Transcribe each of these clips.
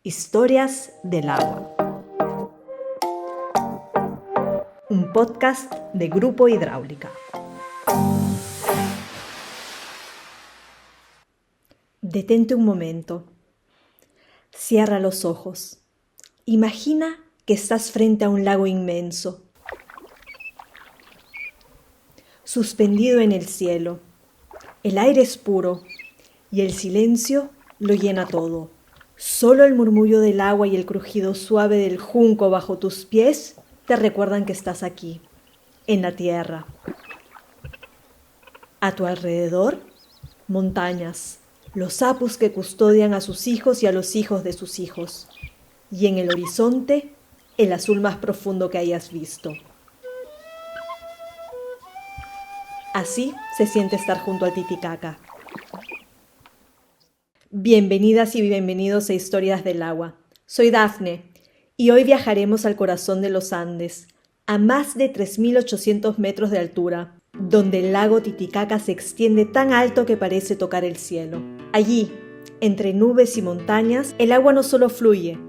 Historias del agua. Un podcast de Grupo Hidráulica. Detente un momento. Cierra los ojos. Imagina que estás frente a un lago inmenso, suspendido en el cielo. El aire es puro y el silencio lo llena todo. Solo el murmullo del agua y el crujido suave del junco bajo tus pies te recuerdan que estás aquí, en la tierra. A tu alrededor, montañas, los apus que custodian a sus hijos y a los hijos de sus hijos. Y en el horizonte, el azul más profundo que hayas visto. Así se siente estar junto al Titicaca. Bienvenidas y bienvenidos a Historias del Agua. Soy Dafne y hoy viajaremos al corazón de los Andes, a más de 3.800 metros de altura, donde el lago Titicaca se extiende tan alto que parece tocar el cielo. Allí, entre nubes y montañas, el agua no solo fluye,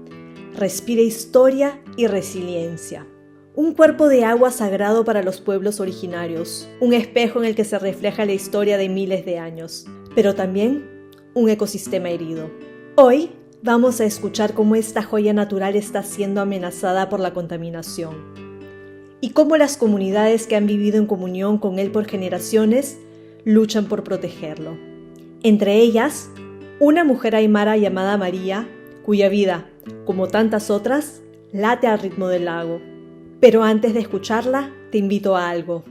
respira historia y resiliencia. Un cuerpo de agua sagrado para los pueblos originarios, un espejo en el que se refleja la historia de miles de años, pero también un ecosistema herido. Hoy vamos a escuchar cómo esta joya natural está siendo amenazada por la contaminación y cómo las comunidades que han vivido en comunión con él por generaciones luchan por protegerlo. Entre ellas, una mujer aymara llamada María, cuya vida, como tantas otras, late al ritmo del lago. Pero antes de escucharla, te invito a algo.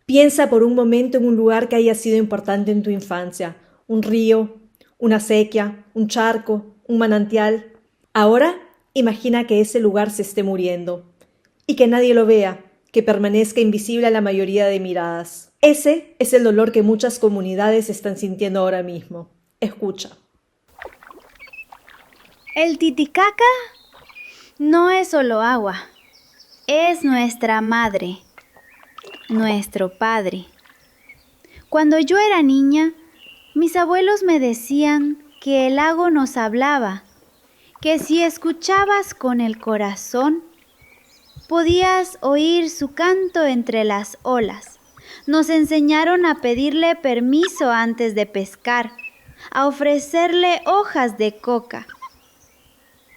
Piensa por un momento en un lugar que haya sido importante en tu infancia, un río, una acequia, un charco, un manantial. Ahora, imagina que ese lugar se esté muriendo y que nadie lo vea, que permanezca invisible a la mayoría de miradas. Ese es el dolor que muchas comunidades están sintiendo ahora mismo. Escucha. El Titicaca no es solo agua, es nuestra madre, nuestro padre. Cuando yo era niña, mis abuelos me decían que el lago nos hablaba, que si escuchabas con el corazón, podías oír su canto entre las olas. Nos enseñaron a pedirle permiso antes de pescar, a ofrecerle hojas de coca.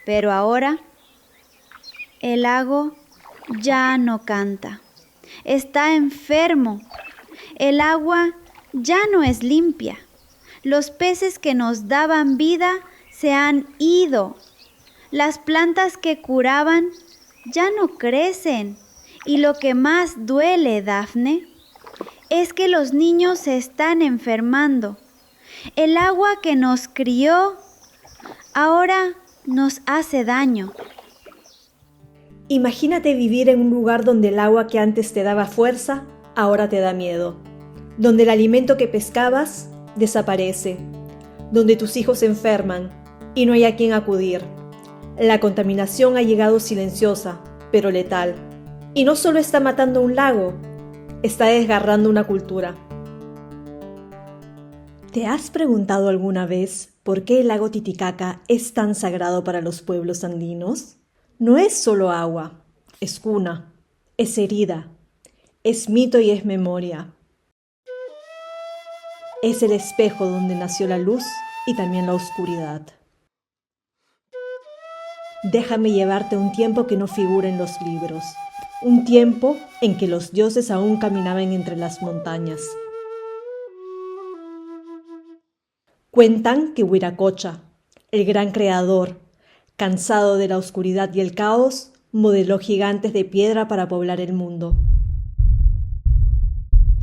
Pero ahora, el lago ya no canta, está enfermo, el agua ya no es limpia. Los peces que nos daban vida se han ido. Las plantas que curaban ya no crecen. Y lo que más duele, Dafne, es que los niños se están enfermando. El agua que nos crió ahora nos hace daño. Imagínate vivir en un lugar donde el agua que antes te daba fuerza, ahora te da miedo. Donde el alimento que pescabas desaparece, donde tus hijos se enferman y no hay a quien acudir. La contaminación ha llegado silenciosa, pero letal. Y no solo está matando un lago, está desgarrando una cultura. ¿Te has preguntado alguna vez por qué el lago Titicaca es tan sagrado para los pueblos andinos? No es solo agua, es cuna, es herida, es mito y es memoria. Es el espejo donde nació la luz y también la oscuridad. Déjame llevarte un tiempo que no figura en los libros, un tiempo en que los dioses aún caminaban entre las montañas. Cuentan que Huiracocha, el gran creador, cansado de la oscuridad y el caos, modeló gigantes de piedra para poblar el mundo.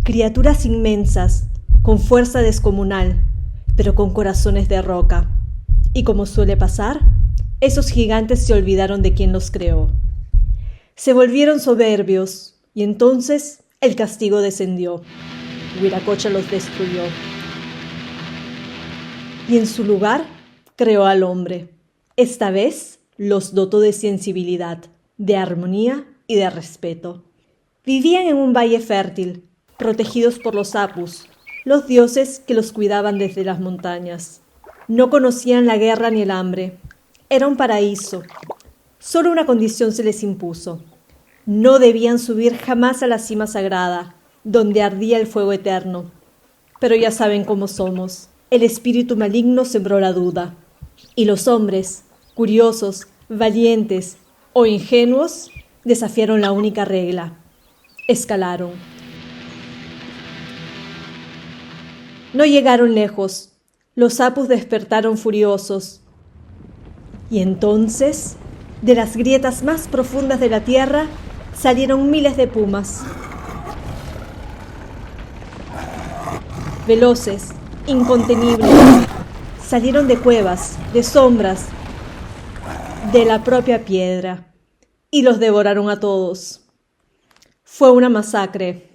Criaturas inmensas, con fuerza descomunal, pero con corazones de roca. Y como suele pasar, esos gigantes se olvidaron de quién los creó. Se volvieron soberbios, y entonces el castigo descendió. Huiracocha los destruyó. Y en su lugar, creó al hombre. Esta vez los dotó de sensibilidad, de armonía y de respeto. Vivían en un valle fértil, protegidos por los apus, los dioses que los cuidaban desde las montañas. No conocían la guerra ni el hambre. Era un paraíso. Solo una condición se les impuso. No debían subir jamás a la cima sagrada, donde ardía el fuego eterno. Pero ya saben cómo somos. El espíritu maligno sembró la duda. Y los hombres, curiosos, valientes o ingenuos, desafiaron la única regla. Escalaron. No llegaron lejos. Los apus despertaron furiosos. Y entonces, de las grietas más profundas de la tierra, salieron miles de pumas. Veloces, incontenibles, salieron de cuevas, de sombras, de la propia piedra, y los devoraron a todos. Fue una masacre.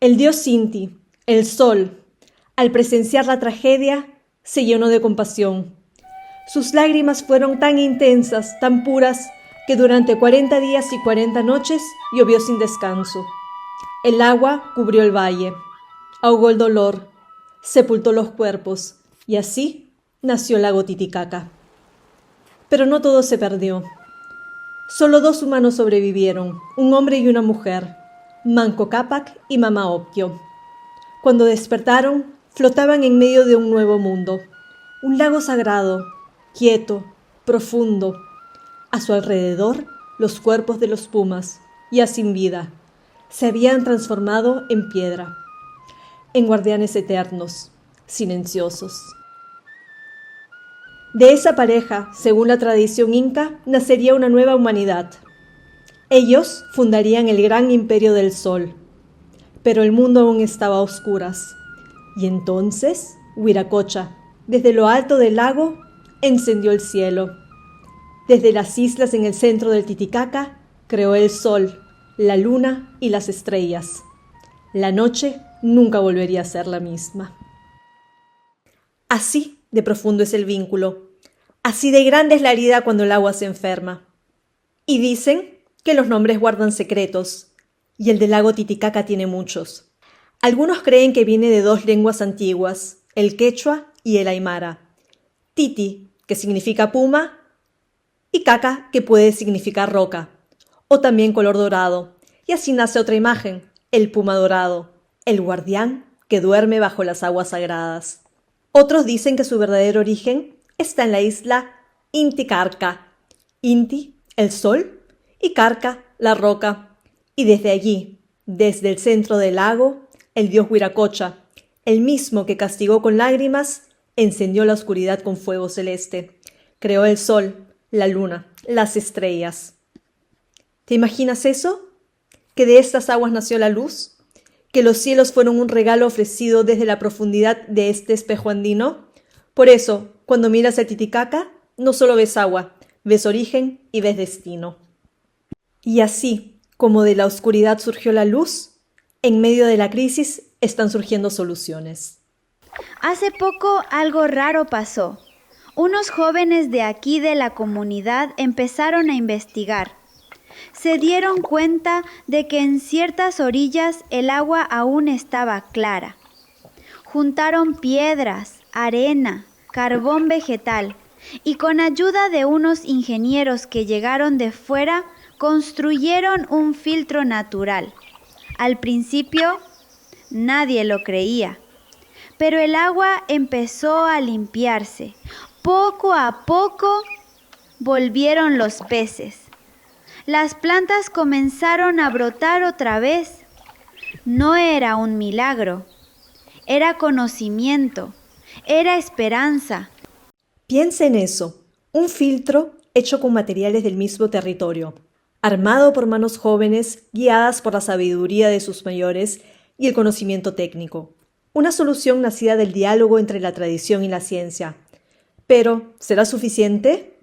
El dios Inti, el sol, al presenciar la tragedia, se llenó de compasión. Sus lágrimas fueron tan intensas, tan puras, que durante 40 días y 40 noches llovió sin descanso. El agua cubrió el valle, ahogó el dolor, sepultó los cuerpos, y así nació el lago Titicaca. Pero no todo se perdió. Solo 2 humanos sobrevivieron, un hombre y una mujer, Manco Cápac y Mama Ocllo. Cuando despertaron, flotaban en medio de un nuevo mundo, un lago sagrado, quieto, profundo. A su alrededor, los cuerpos de los pumas, ya sin vida, se habían transformado en piedra, en guardianes eternos, silenciosos. De esa pareja, según la tradición inca, nacería una nueva humanidad. Ellos fundarían el gran imperio del sol, pero el mundo aún estaba a oscuras. Y entonces, Wiracocha, desde lo alto del lago, encendió el cielo. Desde las islas en el centro del Titicaca, creó el sol, la luna y las estrellas. La noche nunca volvería a ser la misma. Así de profundo es el vínculo. Así de grande es la herida cuando el agua se enferma. Y dicen que los nombres guardan secretos, y el del lago Titicaca tiene muchos. Algunos creen que viene de 2 lenguas antiguas, el quechua y el aymara. Titi, que significa puma, y caca, que puede significar roca, o también color dorado. Y así nace otra imagen, el puma dorado, el guardián que duerme bajo las aguas sagradas. Otros dicen que su verdadero origen está en la isla Inti Carca. Inti, el sol, y Carca, la roca. Y desde allí, desde el centro del lago, el dios Wiracocha, el mismo que castigó con lágrimas, encendió la oscuridad con fuego celeste. Creó el sol, la luna, las estrellas. ¿Te imaginas eso? ¿Que de estas aguas nació la luz? ¿Que los cielos fueron un regalo ofrecido desde la profundidad de este espejo andino? Por eso, cuando miras el Titicaca, no solo ves agua, ves origen y ves destino. Y así, como de la oscuridad surgió la luz, en medio de la crisis están surgiendo soluciones. Hace poco algo raro pasó. Unos jóvenes de aquí de la comunidad empezaron a investigar. Se dieron cuenta de que en ciertas orillas el agua aún estaba clara. Juntaron piedras, arena, carbón vegetal y con ayuda de unos ingenieros que llegaron de fuera, construyeron un filtro natural. Al principio, nadie lo creía, pero el agua empezó a limpiarse. Poco a poco volvieron los peces. Las plantas comenzaron a brotar otra vez. No era un milagro, era conocimiento, era esperanza. Piensa en eso, un filtro hecho con materiales del mismo territorio, armado por manos jóvenes, guiadas por la sabiduría de sus mayores y el conocimiento técnico. Una solución nacida del diálogo entre la tradición y la ciencia. Pero, ¿será suficiente?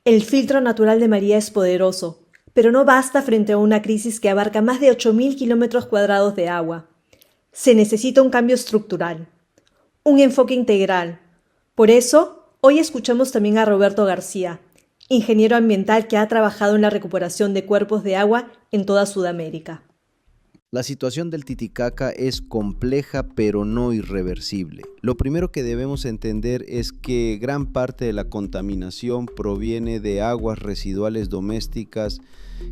El filtro natural de María es poderoso, pero no basta frente a una crisis que abarca más de 8.000 kilómetros cuadrados de agua. Se necesita un cambio estructural, un enfoque integral. Por eso, hoy escuchamos también a Roberto García, ingeniero ambiental que ha trabajado en la recuperación de cuerpos de agua en toda Sudamérica. La situación del Titicaca es compleja pero no irreversible. Lo primero que debemos entender es que gran parte de la contaminación proviene de aguas residuales domésticas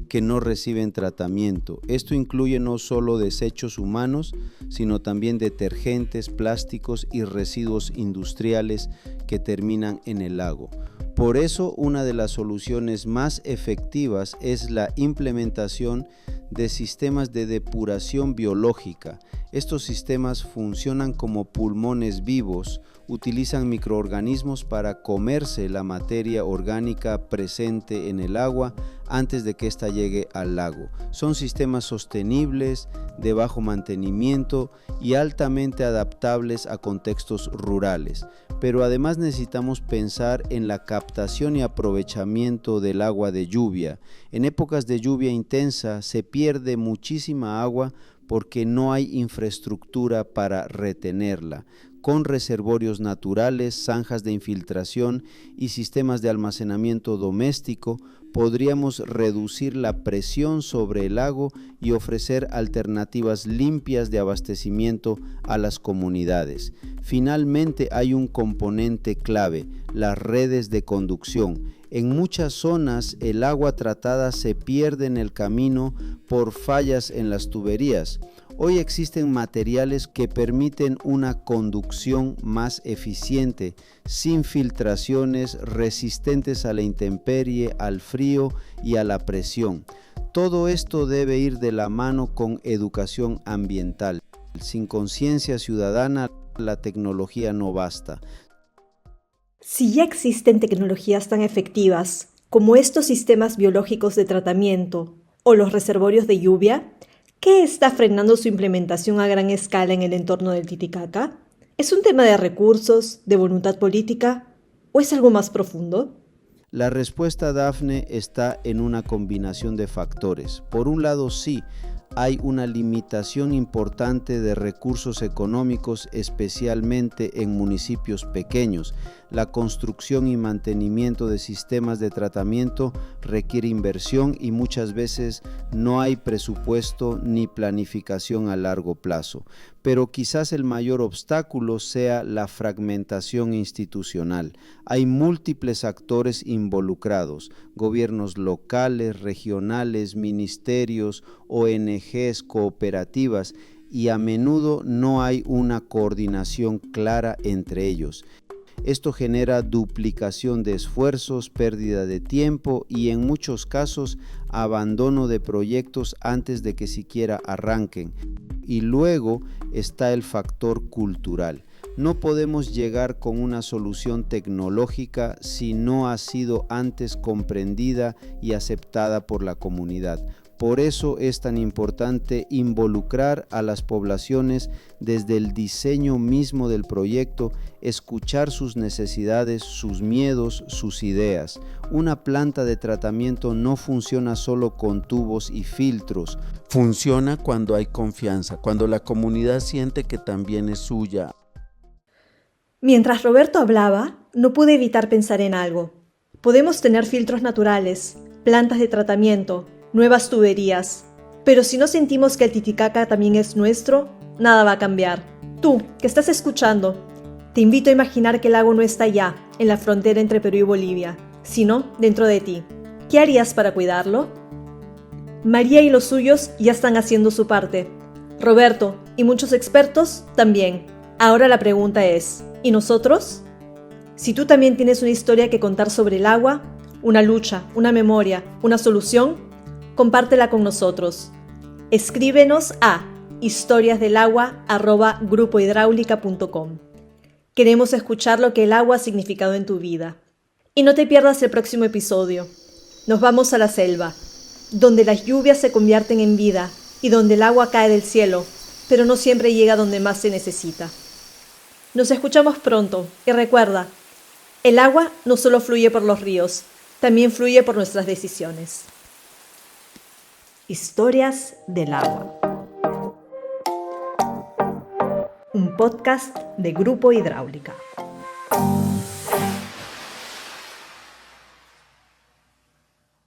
que no reciben tratamiento. Esto incluye no solo desechos humanos, sino también detergentes, plásticos y residuos industriales que terminan en el lago. Por eso, una de las soluciones más efectivas es la implementación de sistemas de depuración biológica. Estos sistemas funcionan como pulmones vivos, utilizan microorganismos para comerse la materia orgánica presente en el agua antes de que ésta llegue al lago. Son sistemas sostenibles, de bajo mantenimiento y altamente adaptables a contextos rurales. Pero además necesitamos pensar en la captación y aprovechamiento del agua de lluvia. En épocas de lluvia intensa se pierde muchísima agua porque no hay infraestructura para retenerla. Con reservorios naturales, zanjas de infiltración y sistemas de almacenamiento doméstico, podríamos reducir la presión sobre el lago y ofrecer alternativas limpias de abastecimiento a las comunidades. Finalmente, hay un componente clave: las redes de conducción. En muchas zonas, el agua tratada se pierde en el camino por fallas en las tuberías. Hoy existen materiales que permiten una conducción más eficiente, sin filtraciones, resistentes a la intemperie, al frío y a la presión. Todo esto debe ir de la mano con educación ambiental. Sin conciencia ciudadana, la tecnología no basta. Si ya existen tecnologías tan efectivas como estos sistemas biológicos de tratamiento o los reservorios de lluvia, ¿qué está frenando su implementación a gran escala en el entorno del Titicaca? ¿Es un tema de recursos, de voluntad política o es algo más profundo? La respuesta, Dafne, está en una combinación de factores. Por un lado, sí, hay una limitación importante de recursos económicos, especialmente en municipios pequeños. La construcción y mantenimiento de sistemas de tratamiento requiere inversión y muchas veces no hay presupuesto ni planificación a largo plazo. Pero quizás el mayor obstáculo sea la fragmentación institucional. Hay múltiples actores involucrados: gobiernos locales, regionales, ministerios, ONGs, cooperativas, y a menudo no hay una coordinación clara entre ellos. Esto genera duplicación de esfuerzos, pérdida de tiempo y en muchos casos abandono de proyectos antes de que siquiera arranquen. Y luego está el factor cultural. No podemos llegar con una solución tecnológica si no ha sido antes comprendida y aceptada por la comunidad. Por eso es tan importante involucrar a las poblaciones desde el diseño mismo del proyecto, escuchar sus necesidades, sus miedos, sus ideas. Una planta de tratamiento no funciona solo con tubos y filtros. Funciona cuando hay confianza, cuando la comunidad siente que también es suya. Mientras Roberto hablaba, no pude evitar pensar en algo. Podemos tener filtros naturales, plantas de tratamiento, nuevas tuberías, pero si no sentimos que el Titicaca también es nuestro, nada va a cambiar. Tú, que estás escuchando, te invito a imaginar que el lago no está allá, en la frontera entre Perú y Bolivia, sino dentro de ti. ¿Qué harías para cuidarlo? María y los suyos ya están haciendo su parte. Roberto y muchos expertos también. Ahora la pregunta es, ¿y nosotros? Si tú también tienes una historia que contar sobre el agua, una lucha, una memoria, una solución, compártela con nosotros. Escríbenos a historiasdelagua@grupohidráulica.com. Queremos escuchar lo que el agua ha significado en tu vida. Y no te pierdas el próximo episodio. Nos vamos a la selva, donde las lluvias se convierten en vida y donde el agua cae del cielo, pero no siempre llega donde más se necesita. Nos escuchamos pronto y recuerda, el agua no solo fluye por los ríos, también fluye por nuestras decisiones. Historias del agua. Un podcast de Grupo Hidráulica.